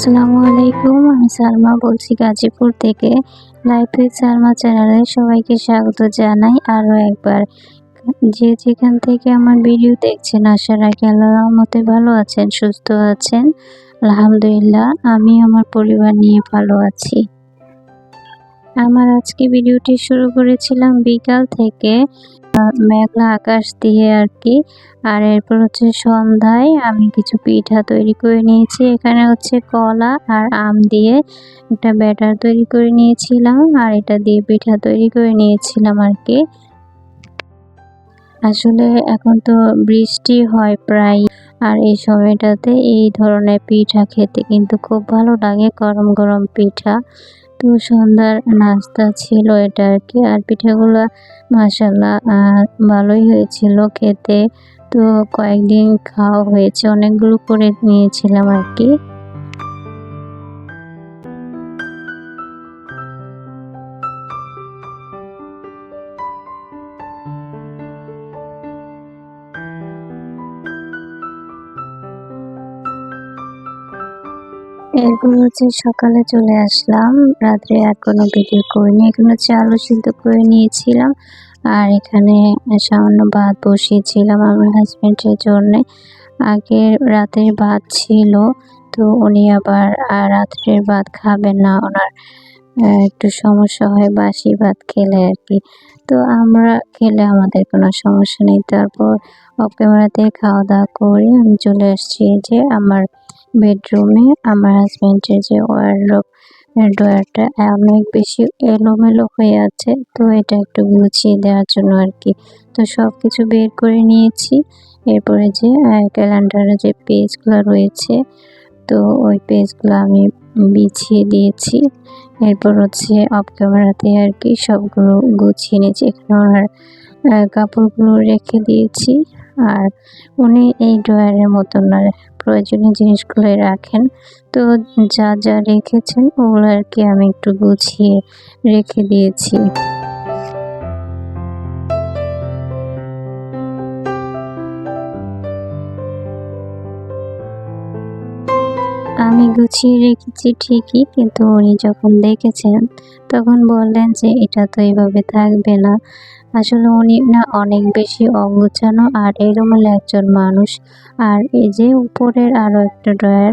আসসালামু আলাইকুম। আমি সালমা বলছি গাজীপুর থেকে। লাইফ উইথ সালমা চ্যানেলে সবাইকে স্বাগত জানাই আরও একবার। যে যেখান থেকে আমার ভিডিও দেখছেন আশা রাখি আল্লাহর রহমতে ভালো আছেন, সুস্থ আছেন। আলহামদুলিল্লাহ, আমি আমার পরিবার নিয়ে ভালো আছি। আমার আজকে ভিডিওটি শুরু করেছিলাম বিকাল থেকে, মেঘলা আকাশ দিয়ে আর কি। আর এরপর হচ্ছে সন্ধ্যায় আমি কিছু পিঠা তৈরি করে নিয়েছি। এখানে হচ্ছে কলা আর আম দিয়ে একটা ব্যাটার তৈরি করে নিয়েছিলাম, আর এটা দিয়ে পিঠা তৈরি করে নিয়েছিলাম আর কি। আসলে এখন তো বৃষ্টি হয় প্রায়, আর এই সময়টাতে এই ধরনের পিঠা খেতে কিন্তু খুব ভালো লাগে, গরম গরম পিঠা। তো সন্ধ্যার নাস্তা ছিল এটা আর কি। আর পিঠাগুলো মাশাআল্লাহ ভালোই হয়েছিল খেতে। তো কয়েকদিন খাওয়া হয়েছে, অনেকগুলো করে নিয়েছিলাম আর কি। এরপর হচ্ছে সকালে চলে আসলাম, রাত্রে আর কোনো ভিডিও করিনি। এখানে হচ্ছে আলু সিদ্ধ করে নিয়েছিলাম, আর এখানে সামান্য ভাত বসিয়েছিলাম আমার হাজবেন্ডের জন্যে। আগে রাতের ভাত ছিল, তো উনি আবার রাত্রের ভাত খাবেন না, ওনার একটু সমস্যা হয় বাসি ভাত খেলে আর কি। তো আমরা খেলে আমাদের কোনো সমস্যা নেই। তারপর অফ ক্যামেরাতে খাওয়া দাওয়া করে আমি চলে আসছি যে আমার বেডরুমে। আমার হাজবেন্ডের যে ওয়ারড্রোব ড্রয়ারটা অনেক বেশি এলোমেলো হয়ে আছে, তো এটা একটু গুছিয়ে দেওয়ার জন্য আর কি। তো সব কিছু বের করে নিয়েছি। এরপরে যে ক্যালেন্ডারে যে পেজগুলো রয়েছে, তো ওই পেজগুলো আমি বিছিয়ে দিয়েছি। এরপর হচ্ছে অফ ক্যামেরাতে আর কি সবগুলো গুছিয়ে নিয়েছি। এখানে ওনার কাপড়গুলো রেখে দিয়েছি। আর উনি এই ড্রয়ারের মতন না, প্রয়োজনীয় জিনিসগুলো রাখেন। তো যা যা রেখেছেন ওগুলো আর কি আমি একটু গুছিয়ে রেখে দিয়েছি। আমি গুছিয়ে রেখেছি ঠিকই, কিন্তু উনি যখন দেখেছেন তখন বললেন যে এটা তো এইভাবে থাকবে না। আসলে উনি না অনেক বেশি অগোছানো আর এলোমেলো একজন মানুষ। আর এই যে উপরের আরও একটা ড্রয়ার,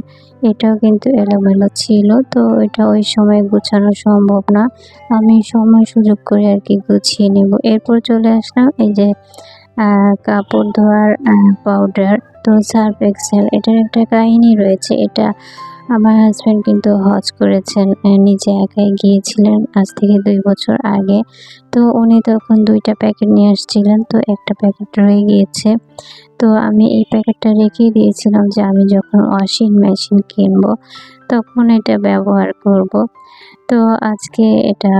এটাও কিন্তু এলোমেলো ছিল, তো এটা ওই সময় গুছানো সম্ভব না। আমি সময় সুযোগ করে আর কি গুছিয়ে নেব। এরপর চলে আসলাম এই যে কাপড় ধোয়ার পাউডার, তো সার্ফ এক্সেল। এটার একটা কাহিনী রয়েছে। এটা আমার হাজব্যান্ড কিন্তু হজ করেছেন, নিজে একাই গিয়েছিলেন আজ থেকে 2 বছর আগে। তো উনি তখন 2টা প্যাকেট নিয়ে আসছিলেন, তো একটা প্যাকেট রয়ে গিয়েছে। তো আমি এই প্যাকেটটা রেখেই দিয়েছিলাম যে আমি যখন ওয়াশিং মেশিন কিনবো তখন এটা ব্যবহার করব। তো আজকে এটা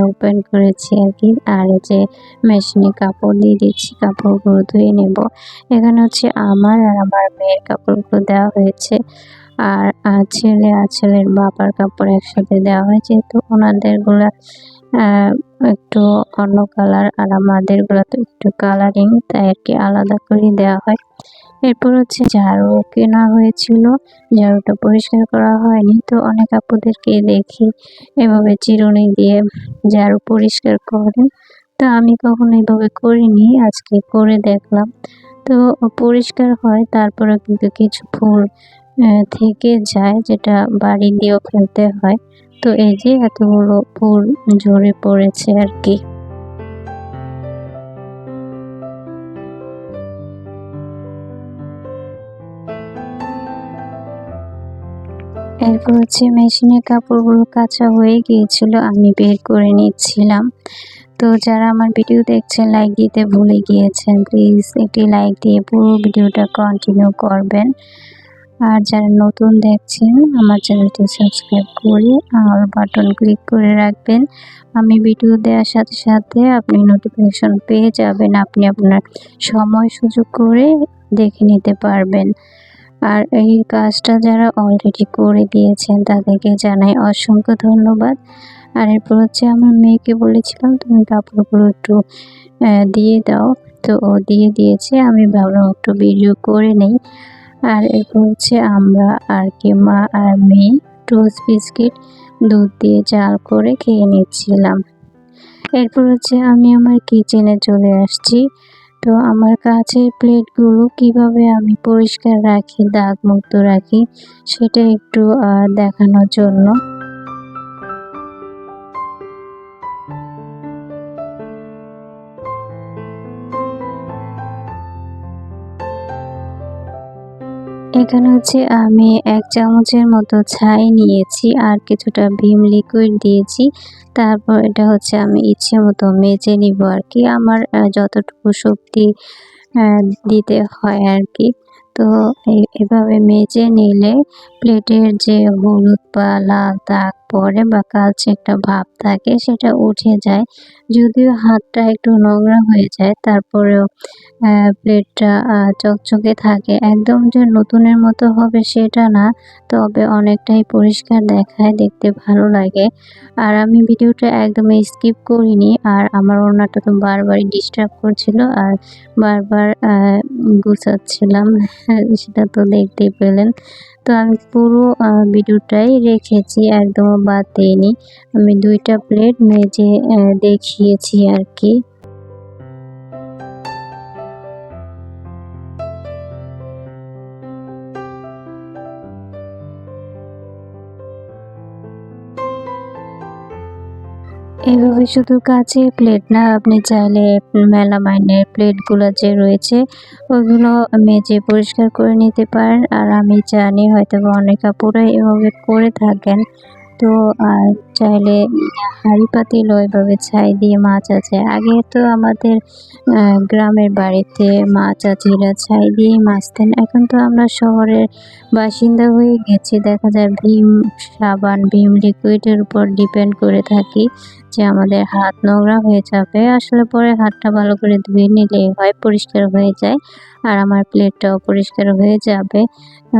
ওপেন করেছি আর কি। আর এই যে মেশিনে কাপড় দিয়ে দিচ্ছি, কাপড়গুলো ধুয়ে নেব। এখানে হচ্ছে আমার আর আমার মেয়ের কাপড়গুলো দেওয়া হয়েছে। আর ছেলে আর ছেলের বাবার কাপড় একসাথে দেওয়া হয়েছে, তো ওনাদেরগুলা একটু অন্য কালার, আর আমাদেরগুলো তো একটু কালারিং, তাই আর কি আলাদা করে দেওয়া হয়। এরপর হচ্ছে ঝাড়ু কেনা হয়েছিল, ঝাড়ুটা পরিষ্কার করা হয়নি। তো অনেক আপুদেরকে দেখি এভাবে চিরুনি দিয়ে ঝাড়ু পরিষ্কার করেন, তো আমি কখনো এভাবে করিনি, আজকে করে দেখলাম। তো পরিষ্কার হয়, তারপরে কিন্তু কিছু ফুল থেকে যায়, যেটা বাড়ি দিয়েও ফেলতে হয়। তো এই যে এতগুলো ফুল ঝরে পড়েছে আর কি। এরপর হচ্ছে মেশিনের কাপড়গুলো কাঁচা হয়ে গিয়েছিল, আমি বের করে নিচ্ছিলাম। তো যারা আমার ভিডিও দেখছেন লাইক দিতে ভুলে গিয়েছেন, প্লিজ একটি লাইক দিয়ে পুরো ভিডিওটা কন্টিনিউ করবেন। আর যারা নতুন দেখছেন আমার চ্যানেলটি সাবস্ক্রাইব করে অল বাটন ক্লিক করে রাখবেন। আমি ভিডিও দেওয়ার সাথে সাথে আপনি নোটিফিকেশন পেয়ে যাবেন, আপনি আপনার সময় সুযোগ করে দেখে নিতে পারবেন। আর এই কাজটা যারা অলরেডি করে দিয়েছেন তাদেরকে জানাই অসংখ্য ধন্যবাদ। আর এরপর হচ্ছে আমার মেয়েকে বলেছিলাম তুমি কাপড়গুলো একটু দিয়ে দাও, তো ও দিয়ে দিয়েছে। আমি ভাবলাম একটু ভিডিও করে নেই। আর এরপর হচ্ছে আমরা আর কি মা আর মেয়ে টোস্ট বিস্কিট দুধ দিয়ে জাল করে খেয়ে নিচ্ছিলাম। এরপর হচ্ছে আমি আমার কিচেনে চলে আসছি। তো আমার কাছের প্লেটগুলো কিভাবে আমি পরিষ্কার রাখি, দাগমুক্ত রাখি সেটা একটু দেখানোর জন্য। এখানে হচ্ছে আমি ১ চামচের মতো ছাই নিয়েছি আর কিছুটা ভীম লিকুইড দিয়েছি। তারপর এটা হচ্ছে আমি ইচ্ছে মতো মেজে নিব আর কি। আমার যতটুকু শক্তি আ দিতে হয় আর কি। তো এভাবে মেজে নিলে প্লেটের যে হলুদ বা লাল দাগ পড়ে বা কালচে একটা ভাব থাকে সেটা উঠে যায়। যদিও হাতটা একটু নোংরা হয়ে যায় তারপরেও প্লেটটা চকচকে থাকে। একদম যে নতুনের মতো হবে সেটা না, তবে অনেকটাই পরিষ্কার দেখায়, দেখতে ভালো লাগে। আর আমি ভিডিওটা একদমই স্কিপ করিনি। আর আমার ওড়নাটা তো বারবারই ডিস্টার্ব করছিল আর বারবার গুছাচ্ছিলাম সেটা তো দেখতেই পেলেন। তো আমি পুরো ভিডিওটাই রেখেছি, একদমও বাদ দেইনি। আমি ২ টা প্লেট মেজে দেখিয়েছি আর কি। এভাবে শুধু কাচের প্লেট না, আপনি চাইলে মেলামাইনের প্লেটগুলো যে রয়েছে ওইগুলো মেজে পরিষ্কার করে নিতে পারেন। আর আমি জানি হয়তোবা অনেক আপুরাই এভাবে করে থাকেন। তো চাইলে হাঁড়ি পাতিলও এভাবে ছাই দিয়ে মা চাচে। আগে তো আমাদের গ্রামের বাড়িতে মা চাচিরা ছাই দিয়েই মাজতেন। এখন তো আমরা শহরের বাসিন্দা হয়ে গেছি। দেখা যায় ভীম সাবান, ভীম লিকুইডের উপর ডিপেন্ড করে থাকি যে আমাদের হাত নোংরা হয়ে যাবে। আসলে পরে হাতটা ভালো করে ধুয়ে নিলেই হয়, পরিষ্কার হয়ে যায়। আর আমার প্লেটটাও পরিষ্কার হয়ে যাবে।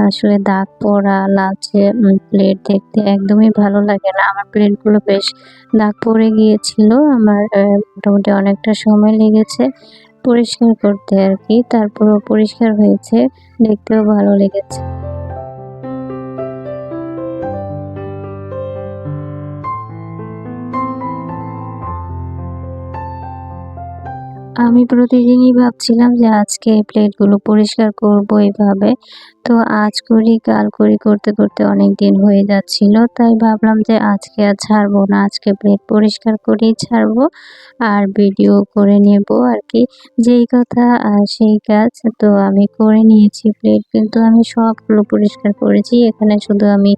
আসলে দাগ পড়া, লালচে প্লেট দেখতে একদমই ভালো লাগে না। আমার প্লেটগুলো বেশ দাগ পড়ে গিয়েছিল। আমার মোটামুটি অনেকটা সময় লেগেছে পরিষ্কার করতে আর কি। তারপরেও পরিষ্কার হয়েছে, দেখতেও ভালো লেগেছে। আমি প্রতিদিনই ভাবছিলাম যে আজকে প্লেটগুলো পরিষ্কার করব এভাবে। তো আজ করি, কাল করি করতে, করতে অনেকদিন হয়ে যাচ্ছিল। তাই ভাবলাম যে আজকে আর ছাড়বো না। আজকে প্লেট পরিষ্কার করেই ছাড়বো আর ভিডিও করে নেব আরকি। যেই কথা সেই কাজ। তো আমি করে নিয়েছি প্লেট, কিন্তু আমি সবগুলো পরিষ্কার করেছি। এখানে শুধু আমি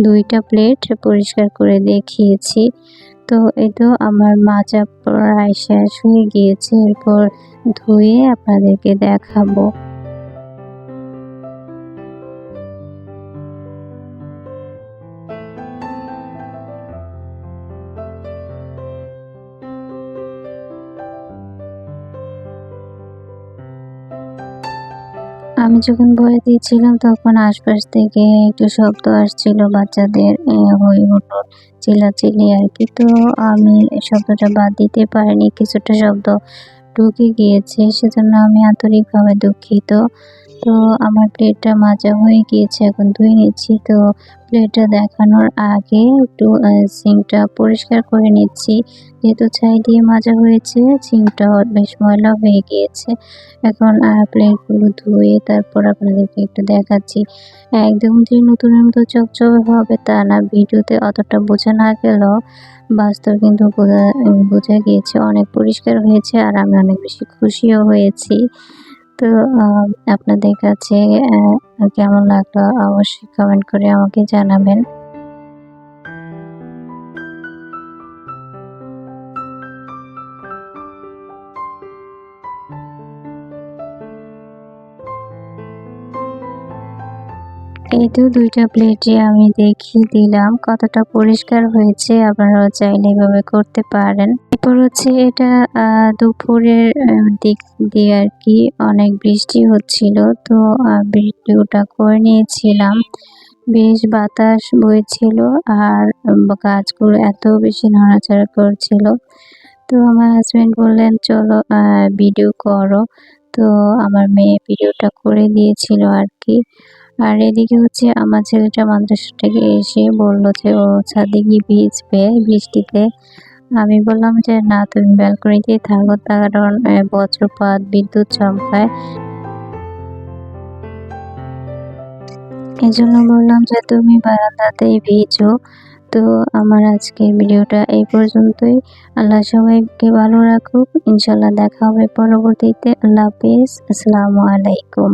২ টা প্লেট পরিষ্কার করে দেখিয়েছি। তো এই তো আমার মাজা প্রায় শেষ হয়ে গিয়েছে। এরপর ধুয়ে আপনাদেরকে দেখাবো। আমি যখন ভয়ে দিয়েছিলাম তখন আশপাশ থেকে একটু শব্দ আসছিল বাচ্চাদের হৈ হুল্লোড়, চিল্লাচিল্লি আরকি। তো আমি শব্দটা বাদ দিতে পারিনি। কিছুটা শব্দ ঢুকে গিয়েছে, সেজন্য আমি আন্তরিকভাবে দুঃখিত। তো আমার প্লেটটা মাজা হয়ে গিয়েছে, এখন ধুয়ে নিচ্ছি। তো প্লেটটা দেখানোর আগে একটু সিঙ্কটা পরিষ্কার করে নিচ্ছি। যেহেতু ছাই দিয়ে মাজা হয়েছে, সিঙ্কটাও বেশ ময়লা হয়ে গিয়েছে। এখন প্লেটগুলো ধুয়ে তারপর আপনাদেরকে একটু দেখাচ্ছি। একদম যে নতুনের মতো চকচকে হবে তা না, ভিডিওতে অতটা বোঝা না গেলেও বাস্তবে কিন্তু বোঝা গিয়েছে অনেক পরিষ্কার হয়েছে আর আমি অনেক বেশি খুশিও হয়েছি। তো আ আপনাদের কাছে কেমন লাগলো অবশ্যই কমেন্ট করে আমাকে জানাবেন। এই তো ২ টা প্লেটে আমি দেখিয়ে দিলাম কতটা পরিষ্কার হয়েছে। আপনারাও চাইলে এভাবে করতে পারেন। এরপর হচ্ছে এটা দুপুরের দিক দিয়ে আরকি অনেক বৃষ্টি হচ্ছিল। তো ভিডিওটা করে নিয়েছিলাম। বেশ বাতাস বইছিল আর গাছগুলো এত বেশি নড়াচড়া করছিল। তো আমার হাসব্যান্ড বললেন, "চলো ভিডিও করো।" তো আমার মেয়ে ভিডিওটা করে দিয়েছিল আর কি। আর এদিকে হচ্ছে আমার ছেলেটা মাদ্রাসা থেকে এসে বলল যে ও ছাদে গিয়ে ভিজবে বৃষ্টিতে। আমি বললাম যে না, তুমি ব্যালকনিতেই থাকো, কারণ বজ্রপাত বিদ্যুৎ চমকায়, এজন্য বললাম যে তুমি বারান্দাতেই ভিজো। তো আমার আজকের ভিডিওটা এই পর্যন্তই। আল্লাহ সবাইকে ভালো রাখুক। ইনশাল্লাহ দেখা হবে পরবর্তীতে। আল্লাহ হাফেজ। আসসালামু আলাইকুম।